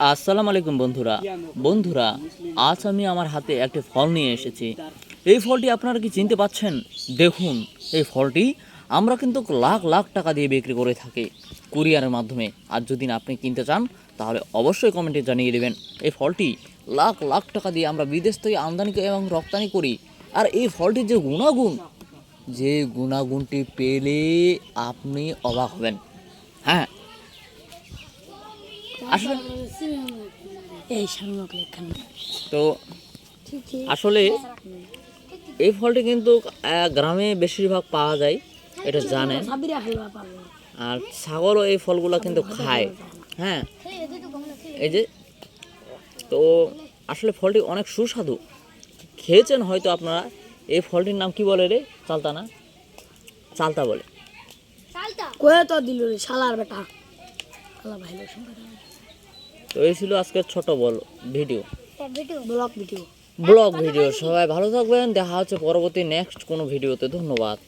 আসসালামু আলাইকুম বন্ধুরা আজ আমি আমার হাতে একটি ফল নিয়ে এসেছি। এই ফলটি আপনারা কি চিনতে পাচ্ছেন? দেখুন, এই ফলটি আমরা কিন্তু লাখ লাখ টাকা দিয়ে বিক্রি করে থাকি কুরিয়ারের মাধ্যমে। আর যদি আপনি কিনতে চান তাহলে অবশ্যই কমেন্টে জানিয়ে দেবেন। এই ফলটি লাখ লাখ টাকা দিয়ে আমরা বিদেশ থেকে আমদানি এবং রপ্তানি করি। আর এই ফলটির যে গুণাগুণটি পেলে আপনি অবাক হবেন। হ্যাঁ, আসলে তো আসলে এই ফলটি কিন্তু গ্রামে বেশিরভাগ পাওয়া যায়, এটা জানেন। আর ছাগলও এই ফলগুলো কিন্তু খায়। হ্যাঁ, এই যে তো আসলে ফলটি অনেক সুস্বাদু, খেয়েছেন হয়তো আপনারা। এই ফলটির নাম কি বলে রে? চালতা বলে। তো এই ছিল আজকের ছোট ভিডিও, ব্লগ ভিডিও। সবাই ভালো থাকবেন, দেখা হচ্ছে পরবর্তী নেক্সট কোনো ভিডিওতে। ধন্যবাদ।